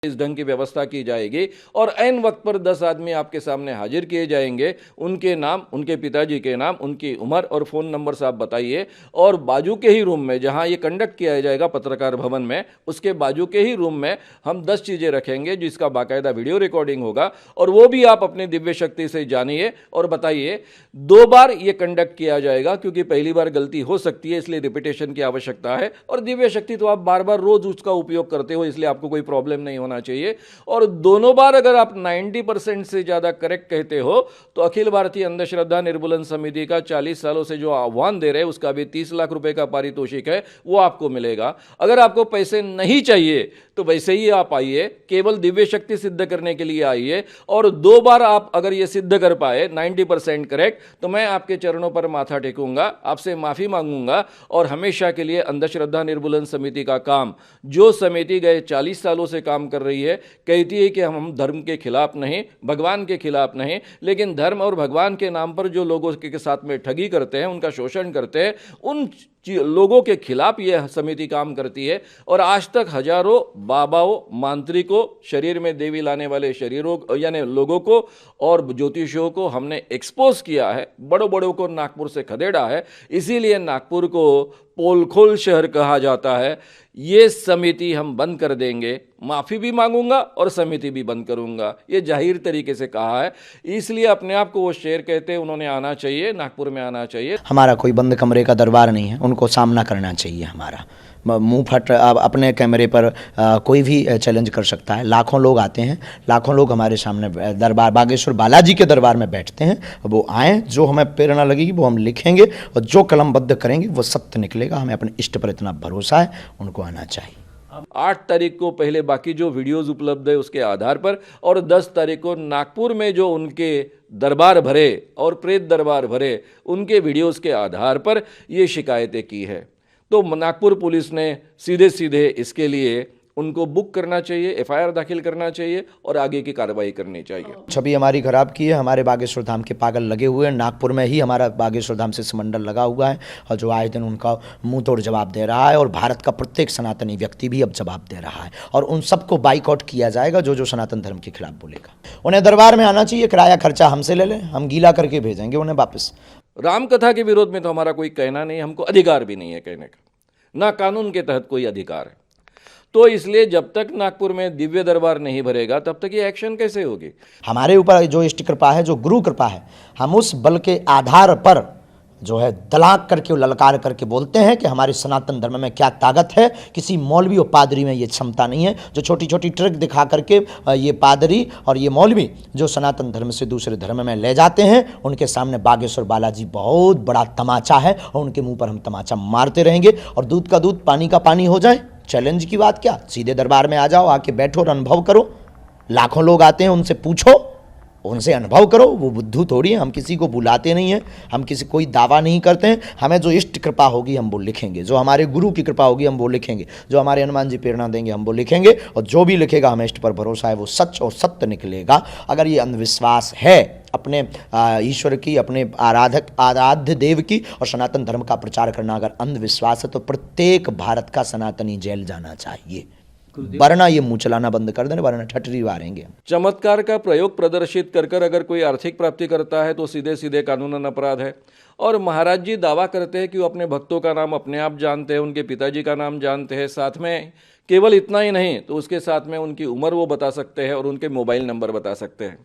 इस ढंग की व्यवस्था की जाएगी और ऐन वक्त पर 10 आदमी आपके सामने हाजिर किए जाएंगे। उनके नाम, उनके पिताजी के नाम, उनकी उम्र और फ़ोन नंबर साहब बताइए। और बाजू के ही रूम में जहां ये कंडक्ट किया जाएगा पत्रकार भवन में, उसके बाजू के ही रूम में हम 10 चीज़ें रखेंगे जिसका बाकायदा वीडियो रिकॉर्डिंग होगा और वो भी आप अपनी दिव्य शक्ति से जानिए और बताइए। 2 बार ये कंडक्ट किया जाएगा क्योंकि पहली बार गलती हो सकती है, इसलिए रिपीटेशन की आवश्यकता है। और दिव्य शक्ति तो आप बार बार रोज उसका उपयोग करते हो, इसलिए आपको कोई प्रॉब्लम नहीं होना चाहिए। और दोनों बार अगर आप 90% से ज्यादा करेक्ट कहते हो तो अखिल भारतीय अंधश्रद्धा निर्मूलन समिति का 40 सालों से जो आह्वान दे रहे हैं उसका भी 30 लाख रुपए का पारितोषिक है, वो आपको मिलेगा। अगर आपको पैसे नहीं चाहिए तो वैसे ही आप आइए, केवल दिव्य शक्ति सिद्ध करने के लिए आइए। और 2 बार आप अगर ये सिद्ध कर पाए 90% करेक्ट, तो मैं आपके चरणों पर माथा टेकूंगा, आपसे माफी मांगूंगा और हमेशा के लिए अंधश्रद्धा निर्मूलन समिति का काम, जो समिति गए 40 सालों से काम कर रही है, कहती है कि हम धर्म के खिलाफ नहीं, भगवान के खिलाफ नहीं, लेकिन धर्म और भगवान के नाम पर जो लोगों के साथ में ठगी करते हैं, उनका शोषण करते हैं, उन लोगों के खिलाफ यह समिति काम करती है। और आज तक हजारों बाबाओं, मांत्रिकों, शरीर में देवी लाने वाले शरीरों यानी लोगों को और ज्योतिषियों को हमने एक्सपोज किया है, बड़ों बड़ों को नागपुर से खदेड़ा है। इसीलिए नागपुर को पोलखोल शहर कहा जाता है। ये समिति हम बंद कर देंगे, माफ़ी भी मांगूंगा और समिति भी बंद करूंगा, ये जाहिर तरीके से कहा है। इसलिए अपने आप को वो शेर कहते हैं, उन्होंने आना चाहिए, नागपुर में आना चाहिए। हमारा कोई बंद कमरे का दरबार नहीं है, उनको सामना करना चाहिए। हमारा मुंह फट अपने कैमरे पर कोई भी चैलेंज कर सकता है। लाखों लोग आते हैं, लाखों लोग हमारे सामने दरबार बागेश्वर बालाजी के दरबार में बैठते हैं। वो आएँ, जो हमें प्रेरणा लगेगी वो हम लिखेंगे और जो कलमबद्ध करेंगे वो सत्य निकलेगा। हमें अपने इष्ट पर इतना भरोसा है, उनको आना चाहिए। 8 तारीख को पहले बाकी जो वीडियोस उपलब्ध है उसके आधार पर, और 10 तारीख को नागपुर में जो उनके दरबार भरे और प्रेत दरबार भरे, उनके वीडियोस के आधार पर ये शिकायतें की है। तो नागपुर पुलिस ने सीधे सीधे इसके लिए उनको बुक करना चाहिए, एफआईआर दाखिल करना चाहिए और आगे की कार्रवाई करनी चाहिए। छवि हमारी खराब की है। हमारे बागेश्वर धाम के पागल लगे हुए हैं। नागपुर में ही हमारा बागेश्वर धाम से समंडल लगा हुआ है और जो आए दिन उनका मुंह तोड़ जवाब दे रहा है। और भारत का प्रत्येक सनातनी व्यक्ति भी अब जवाब दे रहा है और उन सबको बाइकआउट किया जाएगा जो जो सनातन धर्म के खिलाफ बोलेगा। उन्हें दरबार में आना चाहिए, किराया खर्चा हमसे ले लें, हम गीला करके भेजेंगे उन्हें वापस। रामकथा के विरोध में तो हमारा कोई कहना नहीं, हमको अधिकार भी नहीं है कहने का, ना कानून के तहत कोई अधिकार है। तो इसलिए जब तक नागपुर में दिव्य दरबार नहीं भरेगा तब तक ये एक्शन कैसे होगी? हमारे ऊपर जो इष्ट कृपा है, जो गुरु कृपा है, हम उस बल के आधार पर जो है दलाक करके, ललकार करके बोलते हैं कि हमारे सनातन धर्म में क्या ताकत है। किसी मौलवी और पादरी में ये क्षमता नहीं है। जो छोटी छोटी ट्रिक दिखा करके ये पादरी और ये मौलवी जो सनातन धर्म से दूसरे धर्म में ले जाते हैं, उनके सामने बागेश्वर बालाजी बहुत बड़ा तमाचा है और उनके मुंह पर हम तमाचा मारते रहेंगे। और दूध का दूध पानी का पानी हो जाए, चैलेंज की बात क्या, सीधे दरबार में आ जाओ, आके बैठो और अनुभव करो। लाखों लोग आते हैं, उनसे पूछो, उनसे अनुभव करो। वो बुद्धू थोड़ी है, हम किसी को बुलाते नहीं हैं, हम किसी कोई दावा नहीं करते हैं। हमें जो इष्ट कृपा होगी हम वो लिखेंगे, जो हमारे गुरु की कृपा होगी हम वो लिखेंगे, जो हमारे हनुमान जी प्रेरणा देंगे हम वो लिखेंगे। और जो भी लिखेगा हमें इष्ट पर भरोसा है वो सच और सत्य निकलेगा। अगर ये अंधविश्वास है अपने ईश्वर की, अपने आराध्य देव की और सनातन धर्म का प्रचार करना अगर अंधविश्वास है तो प्रत्येक भारत का सनातनी जेल जाना चाहिए, वरना ये मुंह चलाना बंद कर देना, वरना ठटरी मारेंगे। चमत्कार का प्रयोग प्रदर्शित कर कर अगर कोई आर्थिक प्राप्ति करता है तो सीधे सीधे कानूनन अपराध है। और महाराज जी दावा करते हैं कि वो अपने भक्तों का नाम अपने आप जानते हैं, उनके पिताजी का नाम जानते हैं, साथ में केवल इतना ही नहीं तो उसके साथ में उनकी उम्र वो बता सकते हैं और उनके मोबाइल नंबर बता सकते हैं।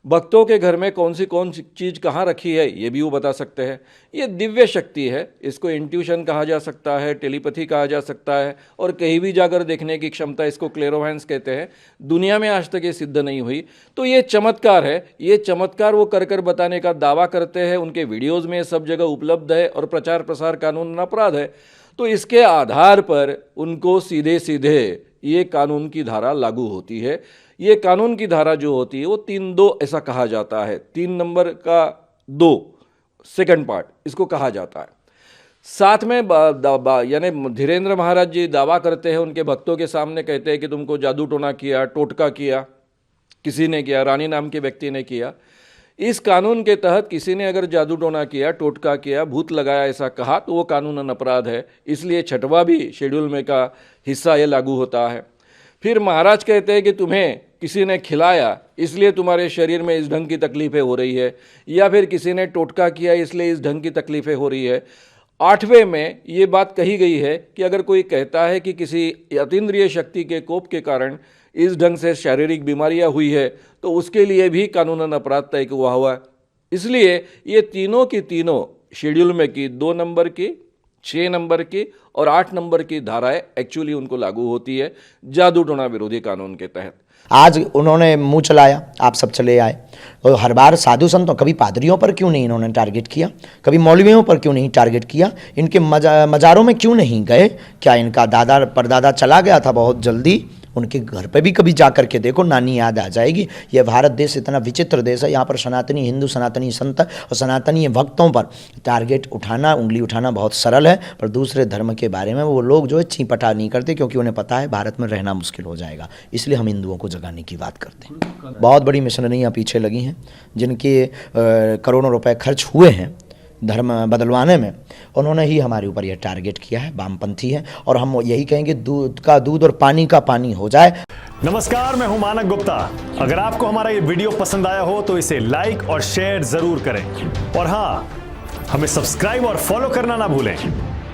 भक्तों के घर में कौन सी चीज़ कहाँ रखी है ये भी वो बता सकते हैं। ये दिव्य शक्ति है, इसको इंट्यूशन कहा जा सकता है, टेलीपैथी कहा जा सकता है और कहीं भी जाकर देखने की क्षमता, इसको क्लेरोवैंस कहते हैं। दुनिया में आज तक ये सिद्ध नहीं हुई। तो ये चमत्कार है, ये चमत्कार वो कर कर बताने का दावा करते हैं। उनके वीडियोज़ में सब जगह उपलब्ध है और प्रचार प्रसार कानून अपराध है। तो इसके आधार पर उनको सीधे सीधे ये कानून की धारा लागू होती है। ये कानून की धारा जो होती है वो 3(2 ऐसा कहा जाता है, 3 नंबर का 2 सेकंड पार्ट इसको कहा जाता है। साथ में यानी धीरेन्द्र महाराज जी दावा करते हैं, उनके भक्तों के सामने कहते हैं कि तुमको जादू टोना किया, टोटका किया, किसी ने किया, रानी नाम के व्यक्ति ने किया। इस कानून के तहत किसी ने अगर जादू टोना किया, टोटका किया, भूत लगाया ऐसा कहा तो वो कानूनन अपराध है। इसलिए 6वां भी शेड्यूल में का हिस्सा ये लागू होता है। फिर महाराज कहते हैं कि तुम्हें किसी ने खिलाया इसलिए तुम्हारे शरीर में इस ढंग की तकलीफें हो रही है, या फिर किसी ने टोटका किया इसलिए इस ढंग की तकलीफें हो रही है। 8वें में ये बात कही गई है कि अगर कोई कहता है कि किसी अतीन्द्रिय शक्ति के कोप के कारण इस ढंग से शारीरिक बीमारियां हुई है तो उसके लिए भी कानूनन अपराध तय हुआ है। इसलिए ये तीनों की तीनों शेड्यूल में की 2 नंबर की, 6 नंबर की और 8 नंबर की धाराएं एक्चुअली उनको लागू होती है जादू टोना विरोधी कानून के तहत। आज उन्होंने मुंह चलाया, आप सब चले आए, और हर बार साधु संतों, कभी पादरियों पर क्यों नहीं इन्होंने टारगेट किया, कभी मौलवियों पर क्यों नहीं टारगेट किया, इनके मज़ारों में क्यों नहीं गए? क्या इनका दादा परदादा चला गया था बहुत जल्दी? उनके घर पे भी कभी जा कर के देखो, नानी याद आ जाएगी। यह भारत देश इतना विचित्र देश है, यहाँ पर सनातनी हिंदू, सनातनी संत और सनातनी भक्तों पर टारगेट उठाना, उंगली उठाना बहुत सरल है, पर दूसरे धर्म के बारे में वो लोग जो है चीपटा नहीं करते, क्योंकि उन्हें पता है भारत में रहना मुश्किल हो जाएगा। इसलिए हम हिंदुओं को जगाने की बात करते हैं। बहुत बड़ी मिशनरियाँ पीछे लगी हैं, जिनके करोड़ों रुपए खर्च हुए हैं धर्म बदलवाने में, उन्होंने ही हमारे ऊपर यह टारगेट किया है। वामपंथी है, और हम यही कहेंगे दूध का दूध और पानी का पानी हो जाए। नमस्कार, मैं हूं मानक गुप्ता। अगर आपको हमारा ये वीडियो पसंद आया हो तो इसे लाइक और शेयर जरूर करें, और हाँ, हमें सब्सक्राइब और फॉलो करना ना भूलें,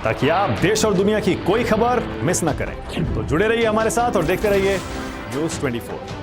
ताकि आप देश और दुनिया की कोई खबर मिस ना करें। तो जुड़े रहिए हमारे साथ और देखते रहिए News 24।